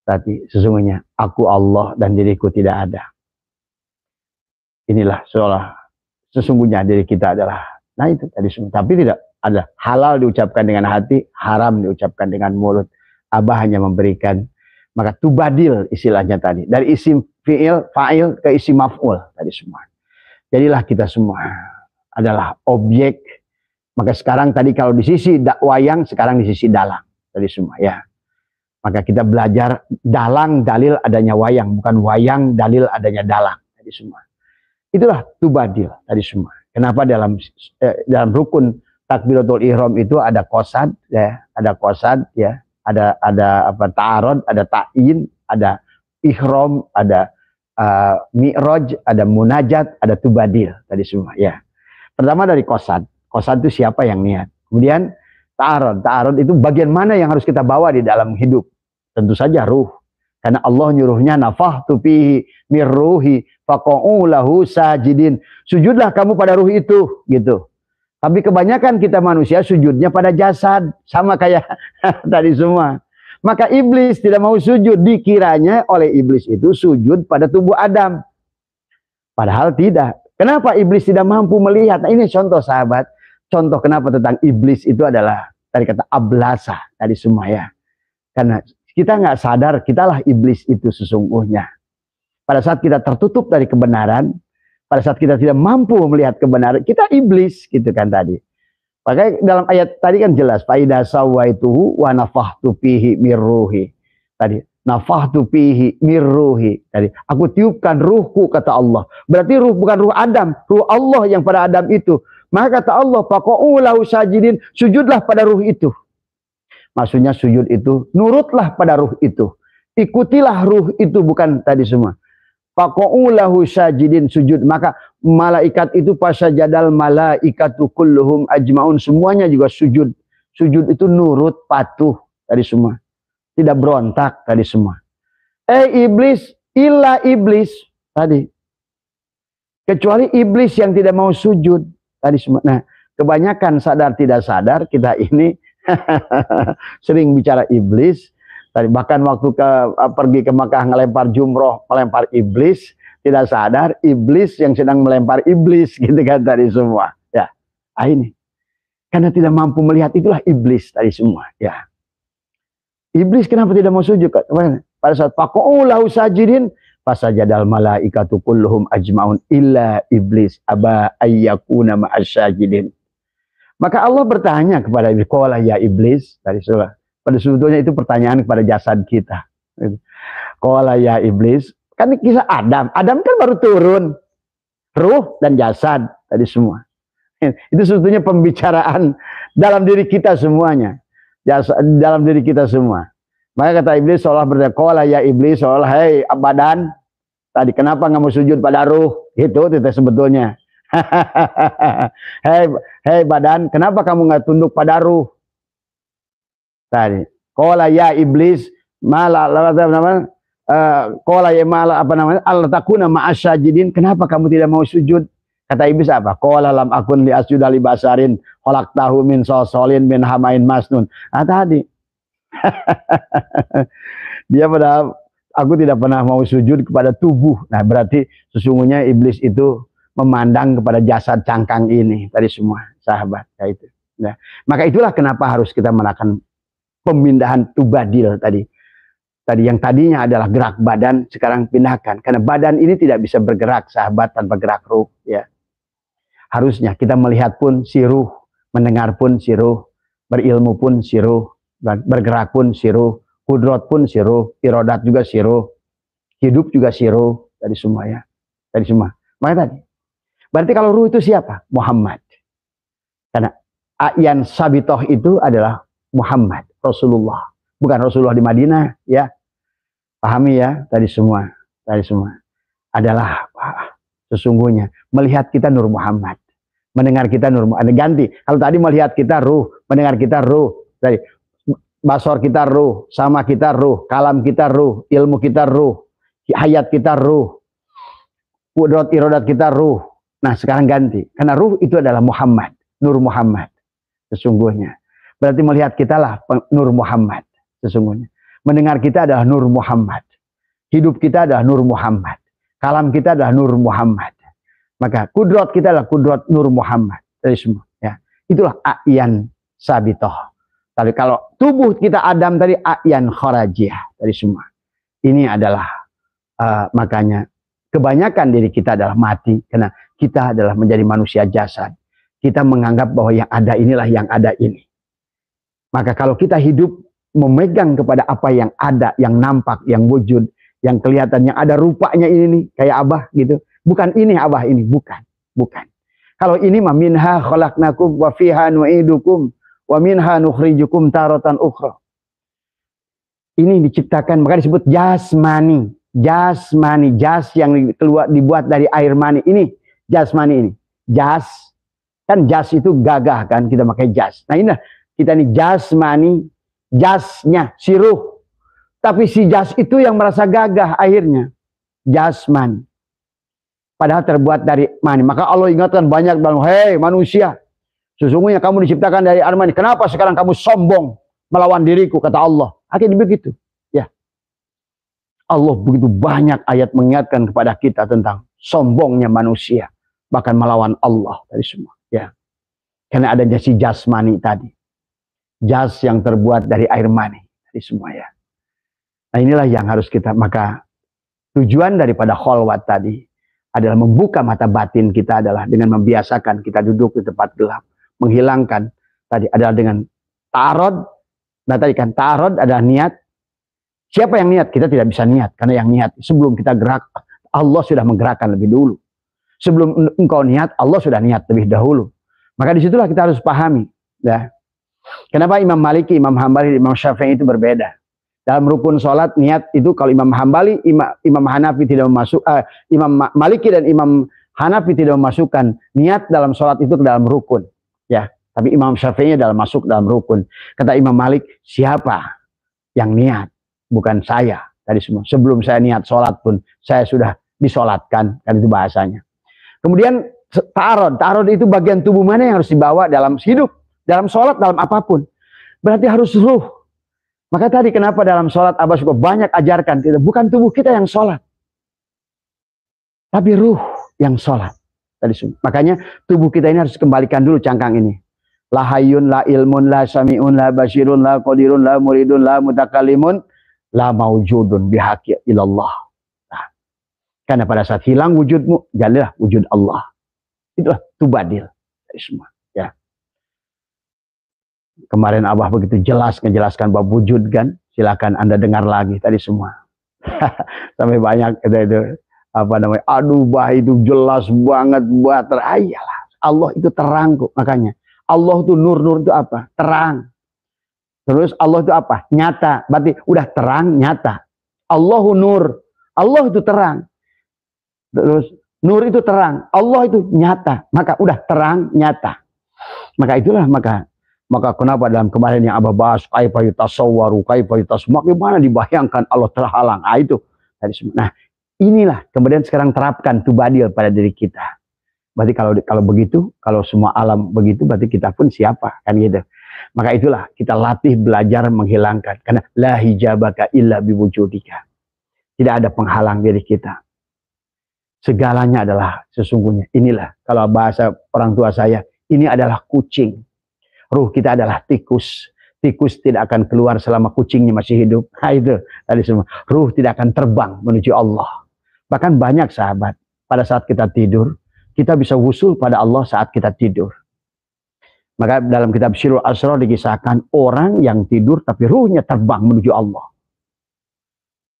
Speaker 2: Tadi sesungguhnya aku Allah dan diriku tidak ada. Inilah seolah sesungguhnya diri kita adalah, nah itu tadi semua. Tapi tidak ada halal diucapkan dengan hati, haram diucapkan dengan mulut. Abah hanya memberikan, maka tubadil istilahnya tadi, dari isim fi'il, fa'il ke isim maf'ul tadi semua. Jadilah kita semua adalah objek. Maka sekarang tadi kalau di sisi wayang, sekarang di sisi dalang tadi semua ya. Maka kita belajar dalang dalil adanya wayang, bukan wayang dalil adanya dalang tadi semua. Itulah tubadil tadi semua. Kenapa dalam rukun takbiratul ihram itu ada qasad ya, ada qasad ya, ada apa ta'arud, ada ta'in, ada ihram, ada mi'raj, ada munajat, ada tubadil tadi semua ya. Pertama dari qasad. Qasad itu siapa yang niat. Kemudian ta'arud. Ta'arud itu bagian mana yang harus kita bawa di dalam hidup. Tentu saja ruh. Karena Allah nyuruhnya nafahtu fihi mir ruhi faqa'u lahu sajidin. Sujudlah kamu pada ruh itu, gitu. Tapi kebanyakan kita manusia sujudnya pada jasad, sama kayak tadi semua. Maka iblis tidak mau sujud, dikiranya oleh iblis itu sujud pada tubuh Adam. Padahal tidak. Kenapa iblis tidak mampu melihat? Nah, ini contoh sahabat, contoh kenapa tentang iblis itu adalah Dari kata ablasa tadi semua ya. Karena kita nggak sadar, kitalah iblis itu sesungguhnya. Pada saat kita tertutup dari kebenaran, pada saat kita tidak mampu melihat kebenaran, kita iblis gitu kan tadi. Makanya dalam ayat tadi kan jelas, faida sawaituhu wa nafahtu fihi mirruhi. Tadi, nafahtu fihi mirruhi. Tadi, aku tiupkan ruhku kata Allah. Berarti ruh bukan ruh Adam, ruh Allah yang pada Adam itu. Maka kata Allah, faqa'u lahu sajidin, sujudlah pada ruh itu. Maksudnya sujud itu, nurutlah pada ruh itu. Ikutilah ruh itu, bukan tadi semua. Faqa'u lahu sajidin, sujud. Maka malaikat itu fasajadal malaikatu kulluhum ajmaun. Semuanya juga sujud. Sujud itu nurut, patuh. Tadi semua. Tidak berontak tadi semua. Iblis, illa iblis. Tadi. Kecuali iblis yang tidak mau sujud. Tadi semua. Nah, kebanyakan sadar tidak sadar kita ini sering bicara iblis. Tadi bahkan waktu pergi ke Makkah ngelempar jumroh, melempar iblis, tidak sadar iblis yang sedang melempar iblis gitu kan tadi semua. Ya, ini karena tidak mampu melihat, itulah iblis tadi semua. Ya, iblis kenapa tidak mau sujud? Pada saat faqa'u lahu sajidin, fasajadal malaikatu kulluhum ajmaun illa iblis aba ayyakuna ma'asyajidin. Maka Allah bertanya kepada iblis, qala ya iblis, tadi surah. Pada sebetulnya itu pertanyaan kepada jasad kita. Qala ya iblis, kan kisah Adam. Adam kan baru turun. Ruh dan jasad tadi semua. Itu sebetulnya pembicaraan dalam diri kita semuanya. Dalam diri kita semua. Maka kata iblis seolah bertanya, qala ya iblis, seolah, hei badan, tadi kenapa nggak mau sujud pada ruh? Itu sebetulnya. Hei badan, kenapa kamu nggak tunduk pada ruh? Tadi, qala ya iblis, mala qala ya mala apa namanya? Al-takuna ma'asyajidin, kenapa kamu tidak mau sujud? Kata iblis apa? Qala lam akun li asjuda li basarin khalaqtahu min salsalin min hamain masnun. Ah tadi. Dia pada aku tidak pernah mau sujud kepada tubuh. Nah, berarti sesungguhnya iblis itu memandang kepada jasad cangkang ini tadi semua, sahabat, ya itu. Nah, maka itulah kenapa harus kita melakukan pemindahan tubadil tadi. Tadi yang tadinya adalah gerak badan, sekarang pindahkan. Karena badan ini tidak bisa bergerak, sahabat, tanpa gerak ruh. Ya. Harusnya kita melihat pun si ruh, mendengar pun si ruh, berilmu pun si ruh, bergerak pun si ruh, kudrat pun si ruh, irodat juga si ruh, hidup juga si ruh. Tadi semua ya. Tadi semua. Maka tadi. Berarti kalau ruh itu siapa? Muhammad. Karena A'yan Sabitoh itu adalah Muhammad, Rasulullah. Bukan Rasulullah di Madinah, ya. Pahami ya, tadi semua. Tadi semua. Adalah sesungguhnya melihat kita Nur Muhammad. Mendengar kita Nur Muhammad. Ganti. Kalau tadi melihat kita ruh, mendengar kita ruh. Tadi basor kita ruh, sama kita ruh, kalam kita ruh, ilmu kita ruh, hayat kita ruh, kudrat irodat kita ruh. Nah sekarang ganti, karena ruh itu adalah Muhammad, Nur Muhammad sesungguhnya. Berarti melihat kita lah Nur Muhammad sesungguhnya. Mendengar kita adalah Nur Muhammad. Hidup kita adalah Nur Muhammad. Kalam kita adalah Nur Muhammad. Maka kudrat kita adalah kudrat Nur Muhammad. Dari semua. Ya. Itulah A'yan Sabitoh. Tapi kalau tubuh kita Adam tadi A'yan Kharajiyah. Dari semua. Ini adalah makanya kebanyakan diri kita adalah mati. Karena kita adalah menjadi manusia jasad. Kita menganggap bahwa yang ada inilah yang ada ini. Maka kalau kita hidup memegang kepada apa yang ada, yang nampak, yang wujud, yang kelihatan, yang ada rupanya ini nih, kayak Abah gitu. Bukan ini Abah ini, bukan. Bukan. Kalau ini mah minha khalaqnakum wa fiha nu'idukum wa minha nukhrijukum taratan ukhra. Ini diciptakan, maka disebut jasmani. Jasmani, jas yang dibuat dari air mani. Ini jasmani ini. Jas, kan jas itu gagah kan, kita pakai jas. Nah ini kita nih jasmani, jasnya, si ruh. Tapi si jas itu yang merasa gagah akhirnya. Jasmani. Padahal terbuat dari mani. Maka Allah ingatkan banyak bilang, hei manusia, sesungguhnya kamu diciptakan dari air mani. Kenapa sekarang kamu sombong melawan diriku, kata Allah. Akhirnya begitu. Ya. Allah begitu banyak ayat mengingatkan kepada kita tentang sombongnya manusia. Bahkan melawan Allah dari semua. Ya. Karena adanya si jasmani tadi. jas yang terbuat dari air mani. Jadi semua ya. Nah inilah yang harus kita, maka tujuan daripada kholwat tadi adalah membuka mata batin kita adalah dengan membiasakan kita duduk di tempat gelap. Menghilangkan tadi adalah dengan ta'arud. Nah tadi kan ta'arud adalah niat. Siapa yang niat? Kita tidak bisa niat. Karena yang niat sebelum kita gerak, Allah sudah menggerakkan lebih dulu. Sebelum engkau niat, Allah sudah niat lebih dahulu. Maka disitulah kita harus pahami. Ya. Kenapa Imam Maliki, Imam Hambali, Imam Syafi'i itu berbeda? Dalam rukun sholat niat itu kalau Imam Hambali, Imam Hanafi tidak memasuk, Imam Maliki dan Imam Hanafi tidak memasukkan niat dalam sholat itu ke dalam rukun. Ya, tapi Imam Syafi'i dalam masuk dalam rukun. Kata Imam Malik, siapa yang niat? Bukan saya. Tadi semua. Sebelum saya niat sholat pun saya sudah disolatkan. Kan itu bahasanya. Kemudian ta'arud. Ta'arud itu bagian tubuh mana yang harus dibawa dalam hidup, dalam sholat, dalam apapun. Berarti harus ruh. Maka tadi kenapa dalam sholat Abah suka banyak ajarkan kita, bukan tubuh kita yang sholat, tapi ruh yang sholat. Tadi makanya tubuh kita ini harus kembalikan dulu cangkang ini. La hayyun, la ilmun, la sami'un, la basirun, la qadirun, la muridun, la mutakalimun, la maujudun bihaqi ilallah. Nah, karena pada saat hilang wujudmu, jadilah wujud Allah. Itulah tubadil. Tadi semua. Ya. Kemarin Abah begitu jelas menjelaskan bab wujud kan, silakan Anda dengar lagi tadi semua. Sampai banyak itu apa namanya, aduh bah itu jelas banget buat terayalah. Allah itu terang kok, makanya Allah itu nur itu apa? Terang. Terus Allah itu apa? Nyata. Berarti udah terang nyata. Allahu nur. Allah itu terang. Terus nur itu terang. Allah itu nyata. Maka udah terang nyata. Maka itulah maka kenapa dalam kemarin yang Abah bahas kaifa yutasawwaru kaifa bagaimana dibayangkan Allah terhalang. Ah itu tadi semua. Nah, inilah kemudian sekarang terapkan tubadil pada diri kita. Berarti kalau begitu, kalau semua alam begitu berarti kita pun siapa kan gitu. Maka itulah kita latih belajar menghilangkan karena la hijabaka illa biwujudika. Tidak ada penghalang diri kita. Segalanya adalah sesungguhnya. Inilah kalau bahasa orang tua saya, ini adalah kucing. Ruh kita adalah tikus. Tikus tidak akan keluar selama kucingnya masih hidup. Nah, itu tadi semua. Ruh tidak akan terbang menuju Allah. Bahkan banyak sahabat, pada saat kita tidur, kita bisa wusul pada Allah saat kita tidur. Maka dalam kitab Syirul Asrar dikisahkan orang yang tidur tapi ruhnya terbang menuju Allah.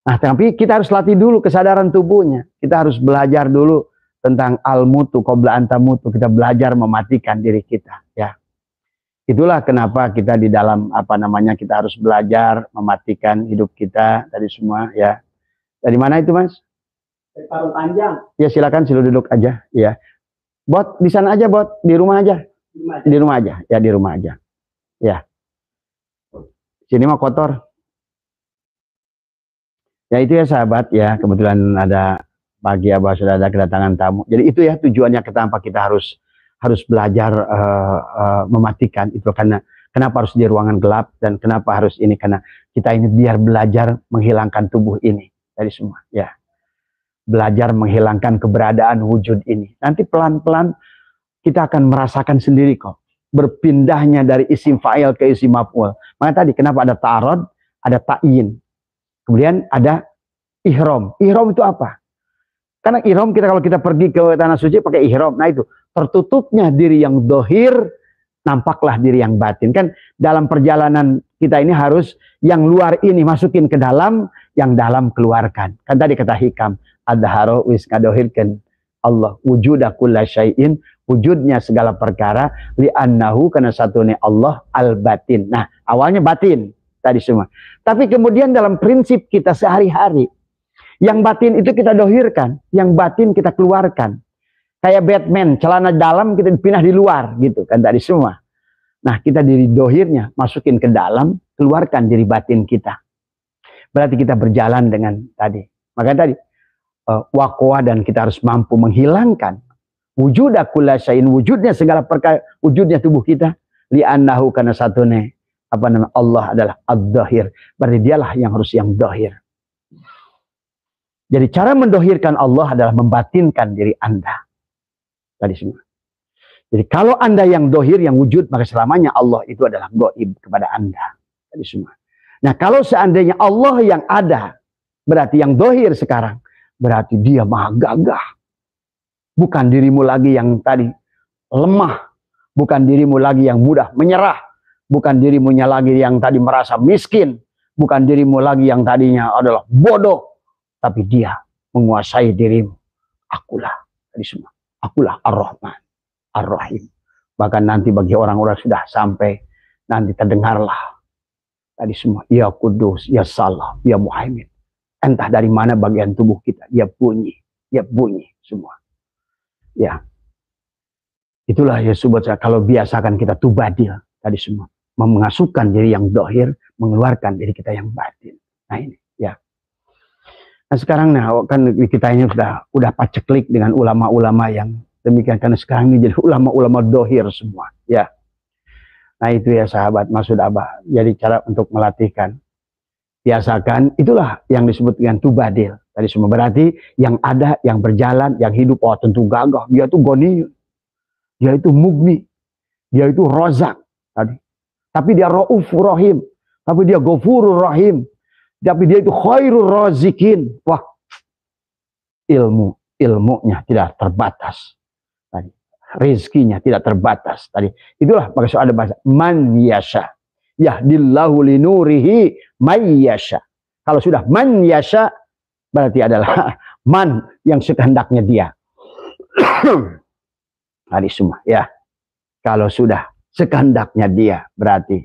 Speaker 2: Nah, tapi kita harus latih dulu kesadaran tubuhnya. Kita harus belajar dulu tentang al-mutu, qabla an tamutu. Kita belajar mematikan diri kita, ya. Itulah kenapa kita di dalam kita harus belajar mematikan hidup kita tadi semua, ya. Dari mana itu, Mas?
Speaker 3: Dari Parung Panjang.
Speaker 2: Ya, silakan sila duduk aja, ya. Bot di sana aja, Bot, di rumah aja. Di rumah aja, ya, di rumah aja. Ya. Sini mah kotor. Ya itu ya sahabat ya, kebetulan ada pagi Abah sudah ada kedatangan tamu. Jadi itu ya tujuannya kenapa kita harus belajar mematikan itu, karena kenapa harus di ruangan gelap dan kenapa harus ini, karena kita ini biar belajar menghilangkan tubuh ini dari semua ya. Belajar menghilangkan keberadaan wujud ini. Nanti pelan-pelan kita akan merasakan sendiri kok berpindahnya dari isim fa'il ke isim maf'ul. Maka tadi kenapa ada ta'arud, ada ta'yin. Kemudian ada ihram. Ihram itu apa? Karena ihram kalau kita pergi ke tanah suci pakai ihram. Nah itu tertutupnya diri yang dohir, nampaklah diri yang batin. Kan dalam perjalanan kita ini harus yang luar ini masukin ke dalam, yang dalam keluarkan. Kan tadi kata hikam, adharo wis ngadohirkan Allah wujuda kulla syai'in, wujudnya segala perkara, li'annahu karena satunya Allah al-batin. Nah awalnya batin tadi semua. Tapi kemudian dalam prinsip kita sehari-hari, yang batin itu kita dohirkan, yang batin kita keluarkan. Kayak Batman, celana dalam kita pindah di luar, gitu kan tadi semua. Nah kita diri dohirnya masukin ke dalam, keluarkan diri batin kita. Berarti kita berjalan dengan tadi. Maka tadi waqwa, dan kita harus mampu menghilangkan wujuda kulla syai'in, wujudnya segala perkara, wujudnya tubuh kita, li'annahu karena satunya Allah adalah ad-dhahir. Berarti dialah yang harus yang dhahir. Jadi cara mendohirkan Allah adalah membatinkan diri Anda. Tadi semua. Jadi kalau Anda yang dohir, yang wujud, maka selamanya Allah itu adalah gaib kepada Anda. Tadi semua. Nah kalau seandainya Allah yang ada, berarti yang dohir sekarang, berarti dia maha gagah. Bukan dirimu lagi yang tadi lemah. Bukan dirimu lagi yang mudah menyerah. Bukan dirimu lagi yang tadi merasa miskin. Bukan dirimu lagi yang tadinya adalah bodoh. Tapi dia menguasai dirimu. Akulah. Tadi semua. Akulah Ar-Rahman. Ar-Rahim. Bahkan nanti bagi orang-orang sudah sampai, nanti terdengarlah tadi semua, ya Kudus, ya Salam, ya Muhaimin. Entah dari mana bagian tubuh kita, ya bunyi semua. Ya, itulah ya sobat saya, kalau biasakan kita tubadil tadi semua, memasukkan diri yang dohir, mengeluarkan diri kita yang batin. Nah ini, ya. Nah sekarang kan kita ini udah paceklik dengan ulama-ulama yang demikian, karena sekarang ini jadi ulama-ulama dohir semua, ya. Nah itu ya sahabat, maksud Abah. Jadi cara untuk melatihkan, biasakan, itulah yang disebut dengan tubadil. Tadi semua berarti yang ada, yang berjalan, yang hidup, oh tentu gagah. Dia itu goni, dia itu mugni, dia itu rozak. Tadi. Tapi dia raufur rahim, tapi dia ghafurur rahim, tapi dia itu khairur razikin. Wah, ilmunya tidak terbatas. Tadi. Rizkinya tidak terbatas. Tadi. Itulah maksud ada bahasa man yasha. Yahdillahu linurihi may yasha. Kalau sudah man yasha, berarti adalah man yang sekehendaknya dia. Tadi semua ya. Kalau sudah sekehendaknya dia, berarti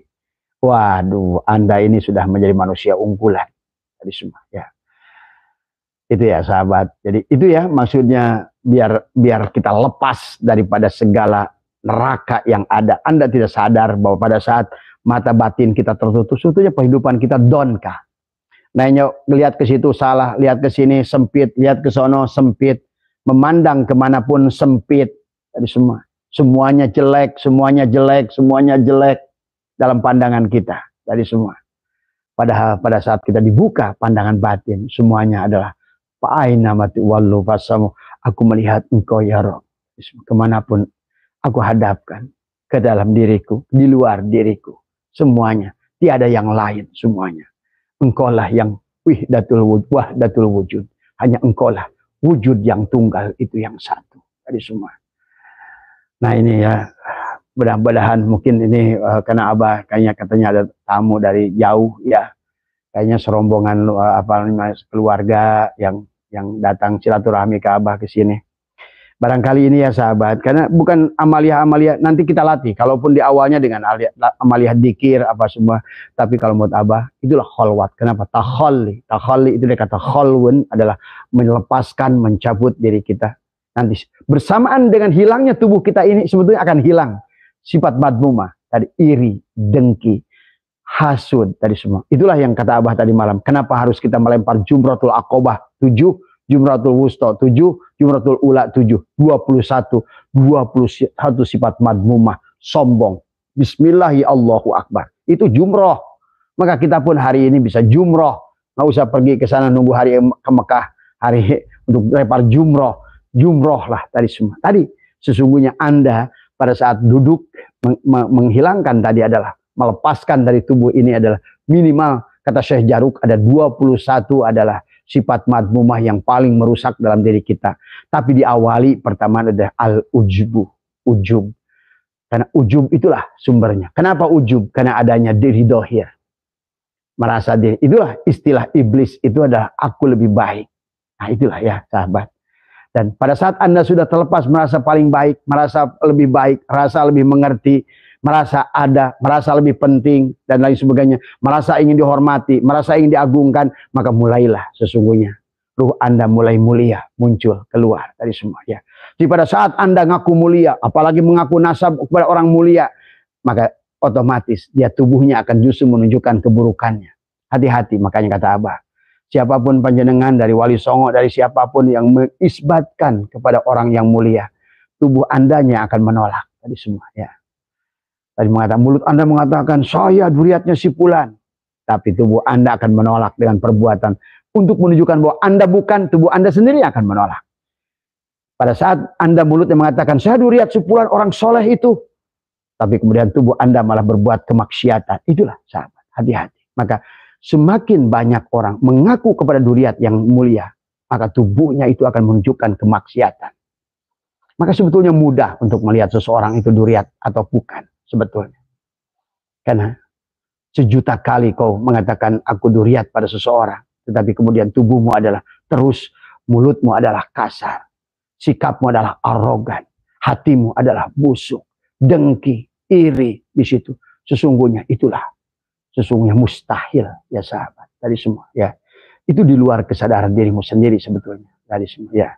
Speaker 2: waduh, Anda ini sudah menjadi manusia unggulan. Tadi semua ya. Itu ya sahabat. Jadi itu ya maksudnya, biar kita lepas daripada segala neraka yang ada. Anda tidak sadar bahwa pada saat mata batin kita tertutup, sebetulnya kehidupan kita donkah. Nanya lihat ke situ salah, lihat ke sini sempit, lihat ke sono sempit, memandang kemanapun sempit. Tadi semua, semuanya jelek, semuanya jelek, semuanya jelek dalam pandangan kita. Tadi semua. Padahal pada saat kita dibuka pandangan batin, semuanya adalah Fa'aina mati wallu fasamu. Aku melihat engkau ya Rabb. Kemanapun aku hadapkan, ke dalam diriku, di luar diriku, semuanya. Tiada yang lain semuanya. Engkaulah yang wahdatul wujud. Hanya engkaulah wujud yang tunggal, itu yang satu. Tadi semua. Nah ini ya, mudah-mudahan mungkin ini karena Abah kayaknya katanya ada tamu dari jauh ya. Kayaknya serombongan keluarga yang datang silaturahmi ke Abah ke sini. Barangkali ini ya sahabat, karena bukan amalia-amalia, nanti kita latih. Kalaupun di awalnya dengan amalia dikir apa semua, tapi kalau menurut Abah itulah kholwat. Kenapa? Takhalli. Takhalli itu dia kata kholwun adalah melepaskan, mencabut diri kita. Nanti bersamaan dengan hilangnya tubuh kita ini sebetulnya akan hilang sifat madmumah, tadi iri, dengki, hasud tadi semua. Itulah yang kata Abah tadi malam. Kenapa harus kita melempar jumratul aqobah 7, jumratul wusta 7, jumratul ula 7, 21 sifat madmumah, sombong. Bismillah ya Allahu Akbar. Itu jumroh. Maka kita pun hari ini bisa jumroh. Nggak usah pergi ke sana nunggu hari ke Mekah, hari untuk lempar jumroh. Jumroh lah tadi semua. Tadi sesungguhnya Anda pada saat duduk menghilangkan tadi adalah melepaskan dari tubuh ini adalah minimal, kata Syekh Jaruk, ada 21 adalah sifat madmumah yang paling merusak dalam diri kita. Tapi diawali pertama ada al-ujubu, ujub. Karena ujub itulah sumbernya. Kenapa ujub? Karena adanya diri dohir. Merasa diri. Itulah istilah iblis, itu adalah aku lebih baik. Nah itulah ya sahabat. Dan pada saat Anda sudah terlepas merasa paling baik, merasa lebih baik, merasa lebih mengerti, merasa ada, merasa lebih penting, dan lain sebagainya, merasa ingin dihormati, merasa ingin diagungkan, maka mulailah sesungguhnya ruh Anda mulai mulia, muncul, keluar dari semua ya. Jadi pada saat Anda ngaku mulia, apalagi mengaku nasab kepada orang mulia, maka otomatis dia tubuhnya akan justru menunjukkan keburukannya. Hati-hati, makanya kata Abah, siapapun panjenengan dari wali songo, dari siapapun yang mengisbatkan kepada orang yang mulia, tubuh Andanya akan menolak tadi semua ya. Tadi mengatakan, mulut Anda mengatakan saya duriatnya si fulan, tapi tubuh Anda akan menolak dengan perbuatan untuk menunjukkan bahwa Anda bukan, tubuh Anda sendiri akan menolak. Pada saat Anda mulutnya mengatakan, saya duriat sepulan orang soleh itu, tapi kemudian tubuh Anda malah berbuat kemaksiatan. Itulah sahabat, hati-hati. Maka semakin banyak orang mengaku kepada duriat yang mulia, maka tubuhnya itu akan menunjukkan kemaksiatan. Maka sebetulnya mudah untuk melihat seseorang itu duriat atau bukan sebetulnya. Karena sejuta kali kau mengatakan aku duriat pada seseorang, tetapi kemudian tubuhmu adalah terus, mulutmu adalah kasar, sikapmu adalah arogan, hatimu adalah busuk, dengki, iri di situ. Sesungguhnya mustahil ya sahabat. Tadi semua ya. Itu di luar kesadaran dirimu sendiri sebetulnya. Tadi semua ya.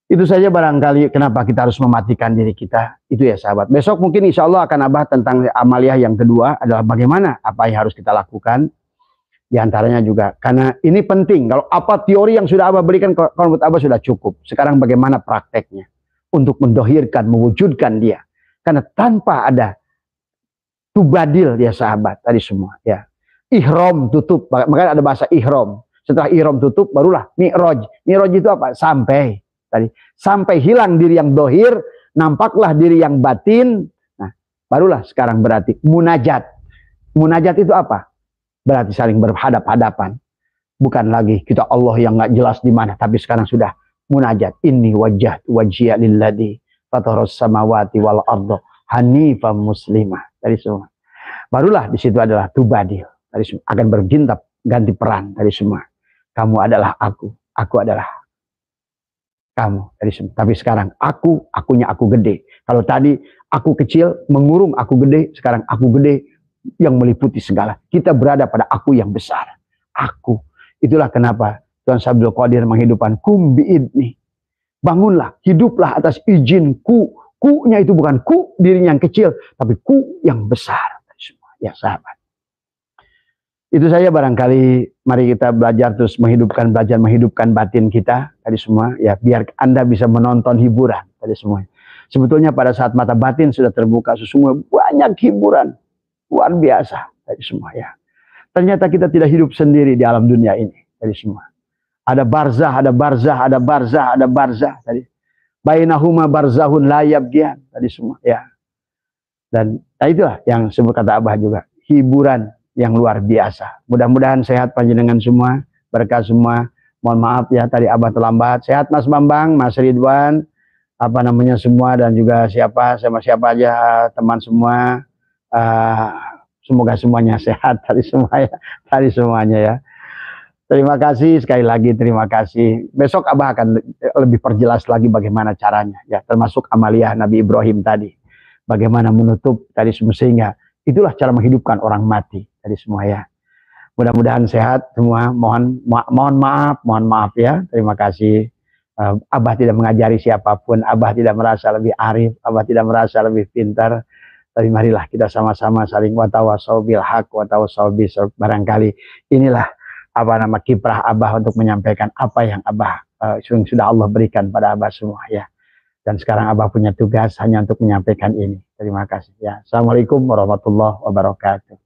Speaker 2: Itu saja barangkali kenapa kita harus mematikan diri kita. Itu ya sahabat. Besok mungkin insya Allah akan Abah tentang amaliyah yang kedua adalah bagaimana apa yang harus kita lakukan. Di antaranya juga karena ini penting. Kalau apa teori yang sudah Abah berikan, kalau menurut Abah sudah cukup. Sekarang bagaimana prakteknya untuk mendohirkan, mewujudkan dia. Karena tanpa ada tubadil ya sahabat tadi semua ya. Ihram tutup, makanya ada bahasa ihram. Setelah ihram tutup barulah mi'raj. Mi'raj itu apa? Sampai. Tadi sampai hilang diri yang dohir, nampaklah diri yang batin. Nah, barulah sekarang berarti munajat. Munajat itu apa? Berarti saling berhadap-hadapan. Bukan lagi kita Allah yang nggak jelas di mana, tapi sekarang sudah munajat. Inni wajhiya lilladzi fataras samawati wal arda hanifan muslimah. Tadi semua. Barulah di situ adalah tubadil. Tadi semua akan ganti peran tadi semua. Kamu adalah aku adalah kamu tadi semua. Tapi sekarang akunya aku gede. Kalau tadi aku kecil mengurung aku gede, sekarang aku gede yang meliputi segala. Kita berada pada aku yang besar. Aku. Itulah kenapa Tuhan Abdul Qadir menghidupkan kum biidni. Bangunlah, hiduplah atas izinku. Ku-nya itu bukan ku dirinya yang kecil, tapi ku yang besar. Ya sahabat. Itu saja barangkali mari kita belajar terus belajar menghidupkan batin kita tadi semua ya, biar Anda bisa menonton hiburan tadi semua. Sebetulnya pada saat mata batin sudah terbuka sesungguhnya banyak hiburan luar biasa tadi semua ya. Ternyata kita tidak hidup sendiri di alam dunia ini tadi semua. Ada barzah, ada barzah, ada barzah, ada barzah tadi. Bainahuma barzahun la yabghiyan tadi semua ya. Dan itulah yang sebut kata Abah juga, hiburan yang luar biasa. Mudah-mudahan sehat panjenengan semua, berkah semua. Mohon maaf ya tadi Abah terlambat. Sehat Mas Bambang, Mas Ridwan, apa namanya semua, dan juga siapa aja teman semua. Semoga semuanya sehat tadi semua ya, tadi semuanya ya. Terima kasih sekali lagi, terima kasih. Besok Abah akan lebih perjelas lagi bagaimana caranya ya, termasuk amaliyah Nabi Ibrahim tadi. Bagaimana menutup tadi semua, sehingga itulah cara menghidupkan orang mati tadi semua ya. Mudah-mudahan sehat semua. Mohon maaf ya. Terima kasih. Abah tidak mengajari siapapun. Abah tidak merasa lebih arif. Abah tidak merasa lebih pintar. Tapi marilah kita sama-sama saling watawasau bil haq watawasau bis. Barangkali inilah kiprah Abah untuk menyampaikan apa yang Abah sudah Allah berikan pada Abah semua ya. Dan sekarang Abah punya tugas hanya untuk menyampaikan ini. Terima kasih ya. Assalamualaikum warahmatullahi wabarakatuh.